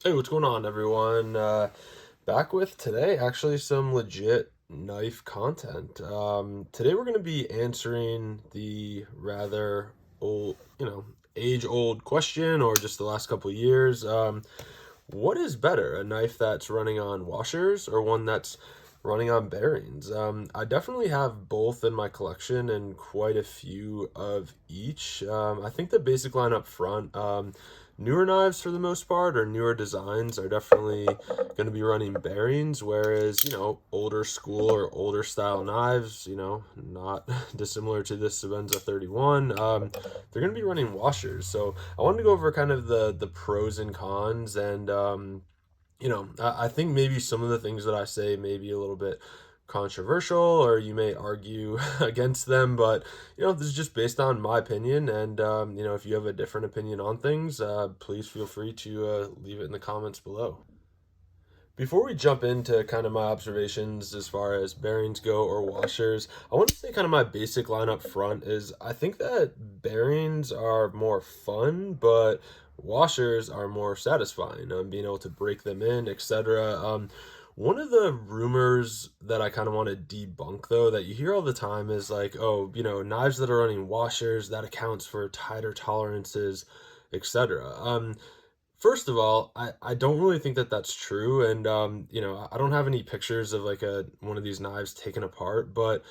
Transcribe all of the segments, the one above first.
Hey, what's going on, everyone? Back with today, actually, some legit knife content. Today we're going to be answering the rather old, age-old question, or just the last couple of years. What is better, a knife that's running on washers or one that's running on bearings? I definitely have both in my collection and quite a few of each. I think the basic line up front, newer knives for the most part, or newer designs are definitely going to be running bearings, whereas, older school or older style knives, not dissimilar to this Sabenza 31, they're going to be running washers. So I wanted to go over kind of the pros and cons, and I think maybe some of the things that I say may be a little bit controversial, or you may argue against them, but this is just based on my opinion. And if you have a different opinion on things, please feel free to leave it in the comments below. Before we jump into kind of my observations as far as bearings go or washers, I want to say kind of my basic line up front is I think that bearings are more fun, but washers are more satisfying. Being able to break them in, etc. One of the rumors that I kind of want to debunk, though, that you hear all the time is like, oh, knives that are running washers, that accounts for tighter tolerances, etc. First of all, I don't really think that that's true, and I don't have any pictures of like a one of these knives taken apart, but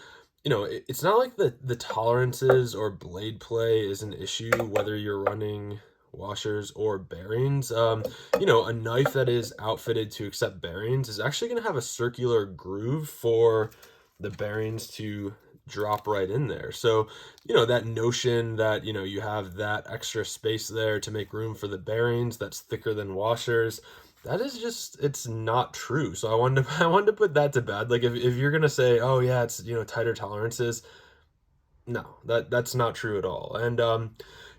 it's not like the tolerances or blade play is an issue whether you're running washers or bearings. A knife that is outfitted to accept bearings is actually going to have a circular groove for the bearings to drop right in there. So, that notion that, you have that extra space there to make room for the bearings that's thicker than washers, that is just, it's not true. So I wanted to, I wanted to put that to bed. Like if you're going to say, oh yeah, it's, tighter tolerances, no, that's not true at all. And,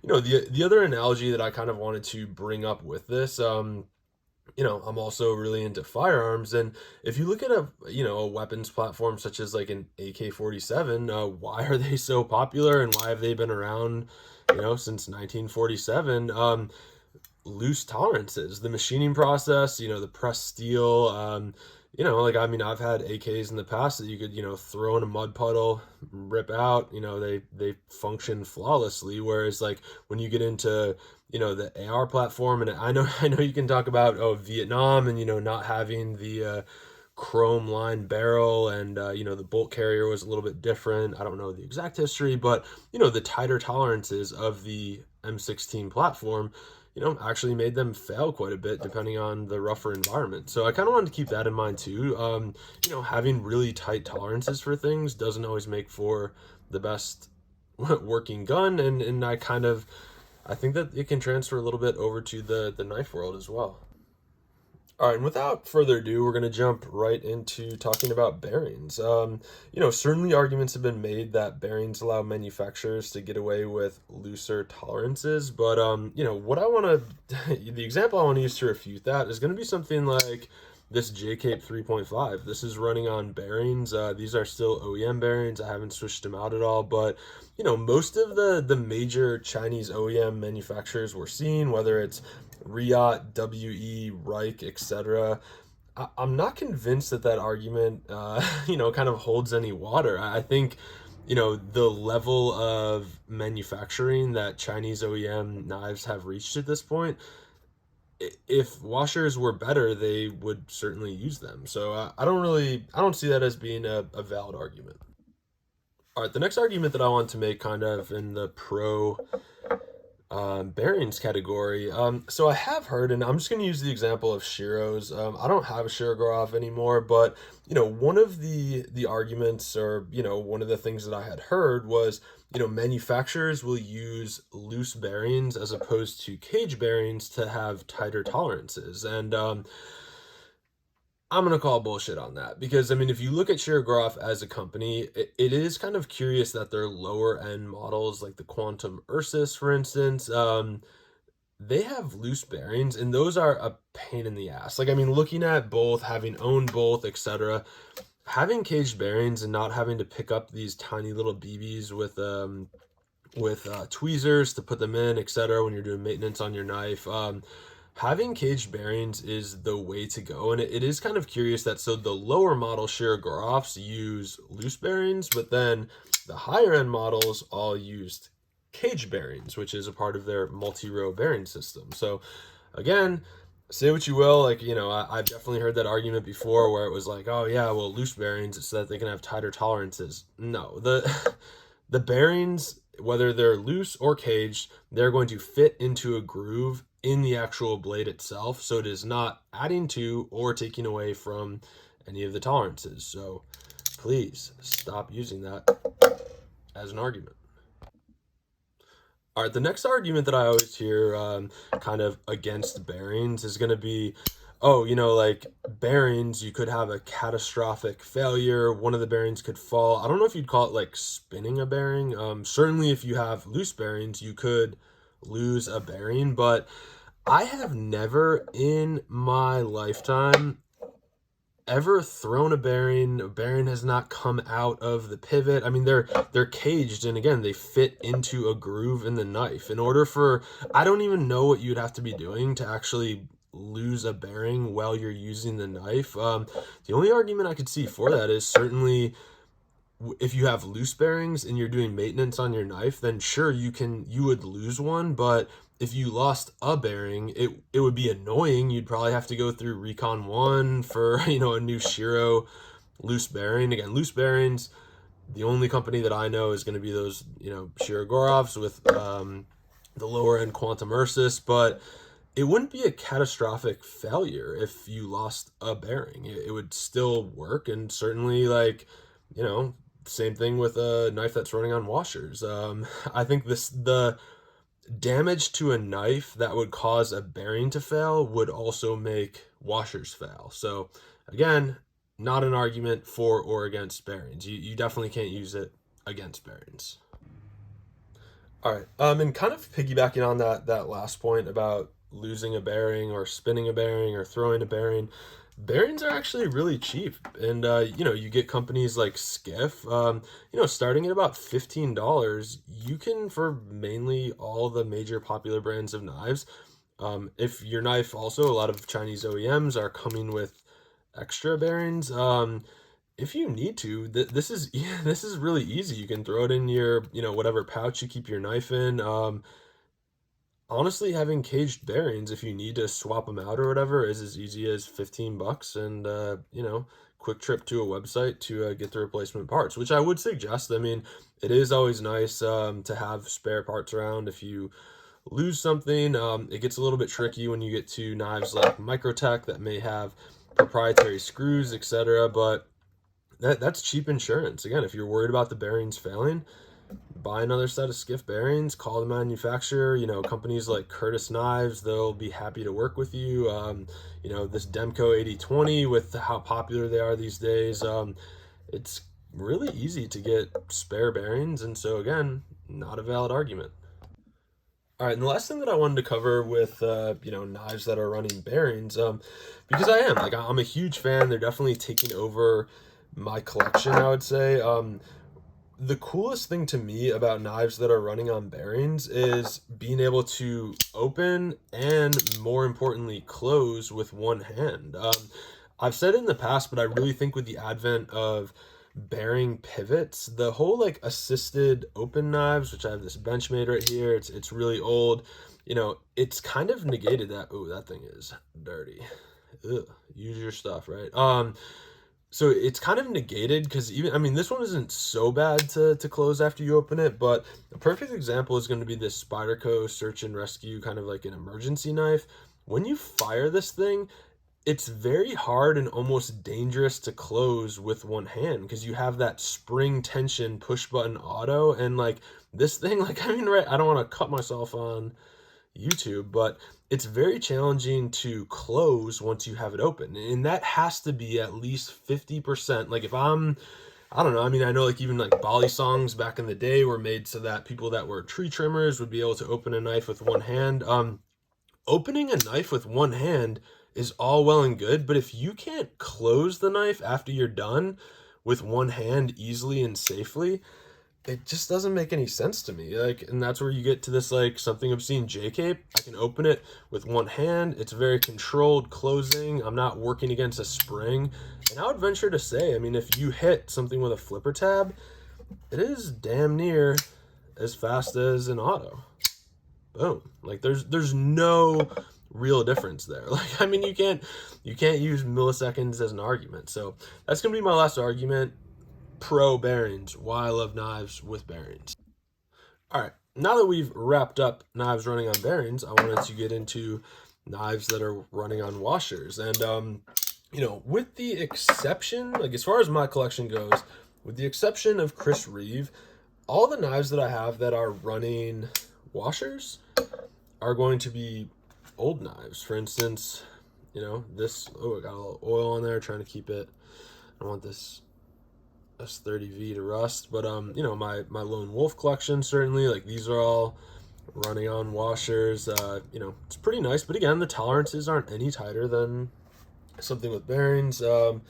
the other analogy that I kind of wanted to bring up with this, I'm also really into firearms, and if you look at a weapons platform such as like an AK-47, why are they so popular and why have they been around, since 1947? Loose tolerances, the machining process, the pressed steel, like I mean, I've had AKs in the past that you could, throw in a mud puddle, rip out, they function flawlessly. Whereas like when you get into, the AR platform, and I know I know you can talk about Vietnam and not having the chrome line barrel, and the bolt carrier was a little bit different. I don't know the exact history, but the tighter tolerances of the M16 platform actually made them fail quite a bit depending on the rougher environment. So I kind of wanted to keep that in mind too. Having really tight tolerances for things doesn't always make for the best working gun, and I think that it can transfer a little bit over to the knife world as well. All right, and without further ado, we're going to jump right into talking about bearings. Certainly arguments have been made that bearings allow manufacturers to get away with looser tolerances, but what I want to, the example I want to use to refute that is going to be something like this J-Cape 3.5. This is running on bearings. These are still OEM bearings. I haven't switched them out at all, but most of the major Chinese OEM manufacturers we're seeing, whether it's Riot, WE, Reich, etc. I'm not convinced that that argument, kind of holds any water. I think, the level of manufacturing that Chinese OEM knives have reached at this point, if washers were better, they would certainly use them. So I don't see that as being a valid argument. All right, the next argument that I want to make kind of in the pro bearings category. So I have heard, and I'm just going to use the example of Shiro's. I don't have a Shirogorov anymore, but one of the arguments, or one of the things that I had heard was, manufacturers will use loose bearings as opposed to cage bearings to have tighter tolerances, and I'm gonna call bullshit on that, because I mean, if you look at Shirogorov as a company, it is kind of curious that their lower end models, like the Quantum Ursus, for instance, they have loose bearings, and those are a pain in the ass. Like, I mean, looking at both, having owned both, etc., having caged bearings and not having to pick up these tiny little BBs with tweezers to put them in, etc., when you're doing maintenance on your knife. Having caged bearings is the way to go, and it is kind of curious that so the lower model Shirogorofs use loose bearings, but then the higher end models all used cage bearings, which is a part of their multi-row bearing system. So again, say what you will, like, I've definitely heard that argument before where it was like, oh yeah, well, loose bearings it's so that they can have tighter tolerances. No, the bearings, whether they're loose or caged, they're going to fit into a groove in the actual blade itself, so it is not adding to or taking away from any of the tolerances. So please stop using that as an argument. All right, the next argument that I always hear kind of against bearings is going to be, oh, like bearings, you could have a catastrophic failure. One of the bearings could fall. I don't know if you'd call it like spinning a bearing. Certainly, if you have loose bearings, you could lose a bearing, but I have never in my lifetime ever thrown a bearing. A bearing has not come out of the pivot. I mean, they're caged, and again, they fit into a groove in the knife. In order for, I don't even know what you'd have to be doing to actually lose a bearing while you're using the knife. The only argument I could see for that is certainly if you have loose bearings and you're doing maintenance on your knife, then sure you would lose one, but if you lost a bearing, it would be annoying. You'd probably have to go through Recon 1 for, a new Shiro loose bearing. Again, loose bearings, the only company that I know is going to be those, Shirogorovs with the lower end Quantum Ursus, but it wouldn't be a catastrophic failure if you lost a bearing. It would still work, and certainly, like, same thing with a knife that's running on washers. I think the damage to a knife that would cause a bearing to fail would also make washers fail. So again, not an argument for or against bearings. You definitely can't use it against bearings. All right. And kind of piggybacking on that last point about losing a bearing or spinning a bearing or throwing a bearing, bearings are actually really cheap, and you get companies like Skiff, starting at about $15. You can, for mainly all the major popular brands of knives. If your knife, also a lot of Chinese OEMs are coming with extra bearings. If you need to, this is yeah, this is really easy. You can throw it in your whatever pouch you keep your knife in. Honestly, having caged bearings, if you need to swap them out or whatever, is as easy as 15 bucks, and quick trip to a website to get the replacement parts, which I would suggest. I mean, it is always nice to have spare parts around if you lose something. It gets a little bit tricky when you get to knives like Microtech that may have proprietary screws, etc., but that's cheap insurance. Again, if you're worried about the bearings failing, buy another set of Skiff bearings, call the manufacturer. Companies like Curtis Knives, they'll be happy to work with you. This Demco 8020, with how popular they are these days, it's really easy to get spare bearings, and so again, not a valid argument. All right, and the last thing that I wanted to cover with knives that are running bearings, because I'm a huge fan. They're definitely taking over my collection, I would say. The coolest thing to me about knives that are running on bearings is being able to open and, more importantly, close with one hand. I've said it in the past, but I really think with the advent of bearing pivots, the whole like assisted open knives, which I have this Benchmade right here, it's really old, it's kind of negated that. Oh, that thing is dirty. Ugh, use your stuff, right? So it's kind of negated because this one isn't so bad to close after you open it, but a perfect example is going to be this Spyderco Search and Rescue, kind of like an emergency knife. When you fire this thing, it's very hard and almost dangerous to close with one hand because you have that spring tension push button auto, and like this thing, like, right, I don't want to cut myself on YouTube, but it's very challenging to close once you have it open, and that has to be at least 50%. Like, if I don't know, I know like even like Bali songs back in the day were made so that people that were tree trimmers would be able to open a knife with one hand. Opening a knife with one hand is all well and good, but if you can't close the knife after you're done with one hand easily and safely, it just doesn't make any sense to me. Like, and that's where you get to this like something obscene J cape. I can open it with one hand. It's very controlled closing. I'm not working against a spring. And I would venture to say, I mean, if you hit something with a flipper tab, it is damn near as fast as an auto. Boom. Like there's no real difference there. Like, I mean, you can't use milliseconds as an argument. So that's gonna be my last argument. Pro bearings, why I love knives with bearings. All right, now that we've wrapped up knives running on bearings, I wanted to get into knives that are running on washers. And you know, with the exception, like as far as my collection goes, with the exception of Chris Reeve, all the knives that I have that are running washers are going to be old knives. For instance, you know, this, oh, I got a little oil on there, trying to keep it, I don't want this S30V to rust, but you know, my Lone Wolf collection, certainly, like these are all running on washers. You know, it's pretty nice, but again, the tolerances aren't any tighter than something with bearings. And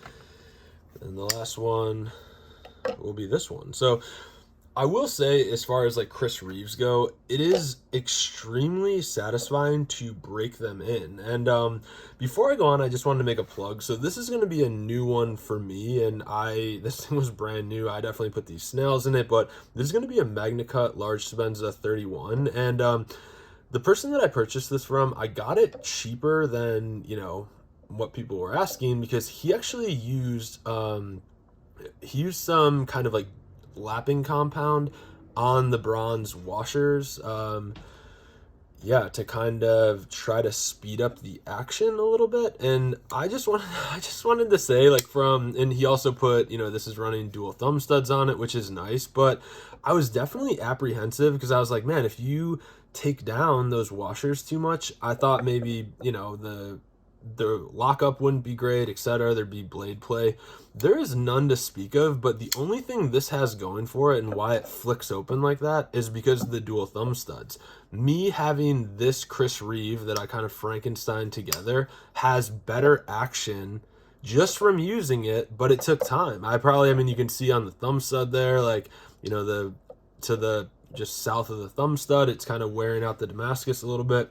the last one will be this one. So I will say, as far as like Chris Reeves go, it is extremely satisfying to break them in. And before I go on, I just wanted to make a plug. So this is going to be a new one for me, and this thing was brand new. I definitely put these snails in it, but this is going to be a MagnaCut Large Sebenza 31. And the person that I purchased this from, I got it cheaper than, you know, what people were asking, because he actually used some kind of like lapping compound on the bronze washers, yeah, to kind of try to speed up the action a little bit. And I just wanted to say, like, and he also put, you know, this is running dual thumb studs on it, which is nice, but I was definitely apprehensive, because I was like, man, if you take down those washers too much, I thought maybe, you know, the lockup wouldn't be great, etc. There'd be blade play. There is none to speak of, but the only thing this has going for it and why it flicks open like that is because of the dual thumb studs. Me having this Chris Reeve that I kind of Frankenstein together has better action just from using it, but it took time. I mean, you can see on the thumb stud there, like, you know, to the just south of the thumb stud, it's kind of wearing out the Damascus a little bit.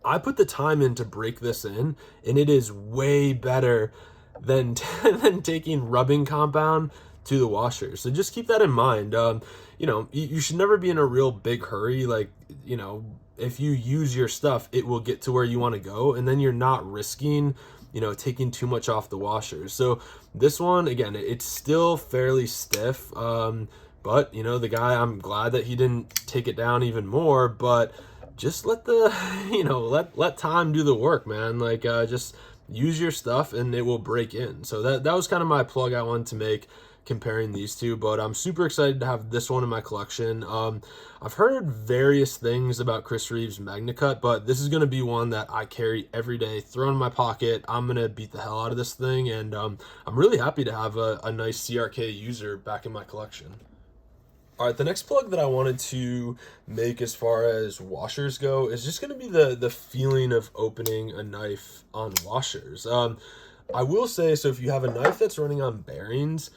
I put the time in to break this in, and it is way better than than taking rubbing compound to the washer. So just keep that in mind. You know, you should never be in a real big hurry. Like, you know, if you use your stuff, it will get to where you want to go, and then you're not risking, you know, taking too much off the washers. So this one, again, it's still fairly stiff. But, you know, the guy, I'm glad that he didn't take it down even more, but just let the, you know, let time do the work, man. Like, just use your stuff and it will break in. So that was kind of my plug I wanted to make comparing these two, but I'm super excited to have this one in my collection. I've heard various things about Chris Reeve's MagnaCut, but this is going to be one that I carry every day, throw in my pocket. I'm going to beat the hell out of this thing, and I'm really happy to have a nice CRK user back in my collection. All right, the next plug that I wanted to make as far as washers go is just going to be the feeling of opening a knife on washers. I will say, so if you have a knife that's running on bearings,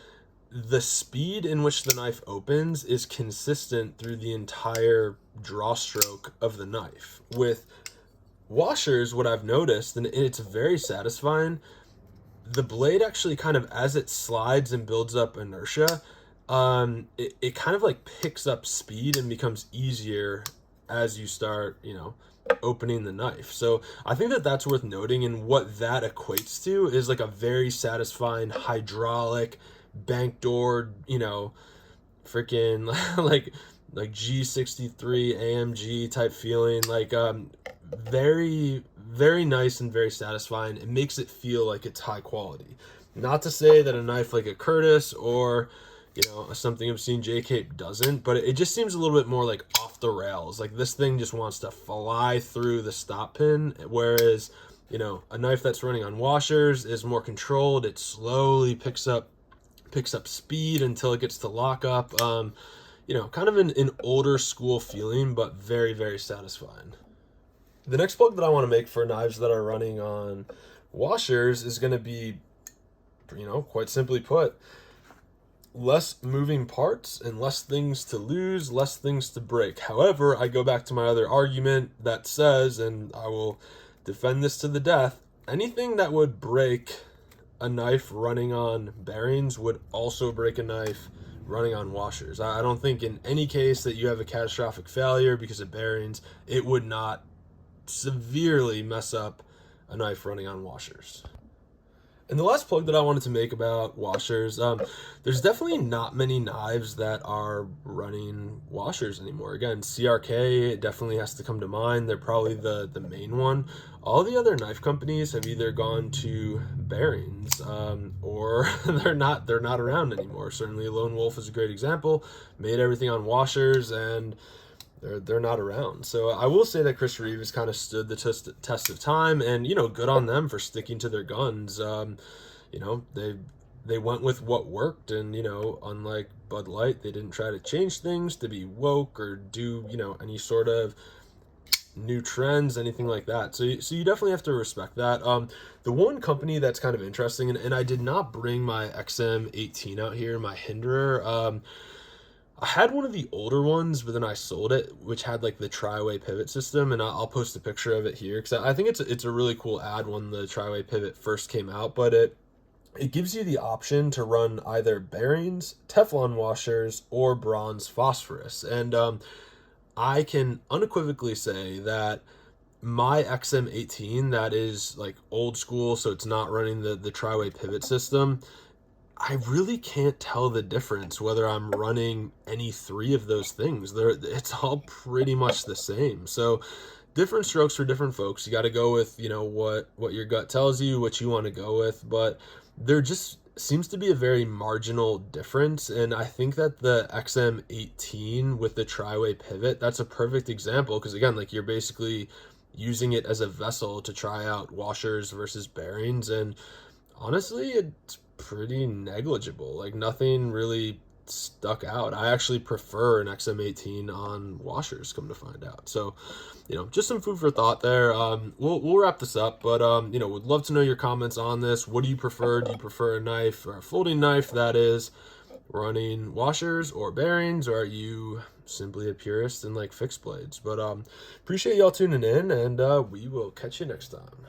the speed in which the knife opens is consistent through the entire draw stroke of the knife. With washers, what I've noticed, and it's very satisfying, the blade actually kind of, as it slides and builds up inertia, it kind of like picks up speed and becomes easier as you start, you know, opening the knife. So I think that that's worth noting, and what that equates to is like a very satisfying hydraulic bank door, you know, freaking like G63 AMG type feeling, like very, very nice and very satisfying. It makes it feel like it's high quality. Not to say that a knife like a Curtis or, you know, something obscene J-Cape doesn't, but it just seems a little bit more like off the rails. Like, this thing just wants to fly through the stop pin, whereas, you know, a knife that's running on washers is more controlled. It slowly picks up speed until it gets to lock up. You know, kind of an older school feeling, but very, very satisfying. The next plug that I want to make for knives that are running on washers is going to be, you know, quite simply put, less moving parts and less things to lose, less things to break. However, I go back to my other argument that says, and I will defend this to the death, anything that would break a knife running on bearings would also break a knife running on washers. I don't think in any case that you have a catastrophic failure because of bearings, it would not severely mess up a knife running on washers. And the last plug that I wanted to make about washers, there's definitely not many knives that are running washers anymore. Again, CRK definitely has to come to mind. They're probably the main one. All the other knife companies have either gone to bearings, or they're not around anymore. Certainly, Lone Wolf is a great example. Made everything on washers, and they're not around. So I will say that Chris Reeve has kind of stood the test of time, and good on them for sticking to their guns. They went with what worked, and unlike Bud Light, they didn't try to change things to be woke or do any sort of new trends, anything like that. So you definitely have to respect that. The one company that's kind of interesting, and I did not bring my XM18 out here, my Hinderer. I had one of the older ones, but then I sold it, which had like the tri-way pivot system, and I'll post a picture of it here because I think it's a really cool ad when the tri-way pivot first came out. But it gives you the option to run either bearings, Teflon washers, or bronze phosphorus, and I can unequivocally say that my XM18 that is like old school, so it's not running the tri-way pivot system. I really can't tell the difference whether I'm running any three of those things. It's all pretty much the same. So different strokes for different folks. You got to go with, what your gut tells you, what you want to go with, but there just seems to be a very marginal difference. And I think that the XM18 with the tri-way pivot, that's a perfect example because again, like you're basically using it as a vessel to try out washers versus bearings, and honestly, it's pretty negligible. Like nothing really stuck out. I actually prefer an XM18 on washers, come to find out. So, just some food for thought there. We'll wrap this up, but would love to know your comments on this. What do you prefer? Do you prefer a knife or a folding knife that is running washers or bearings, or are you simply a purist and like fixed blades? But appreciate y'all tuning in, and we will catch you next time.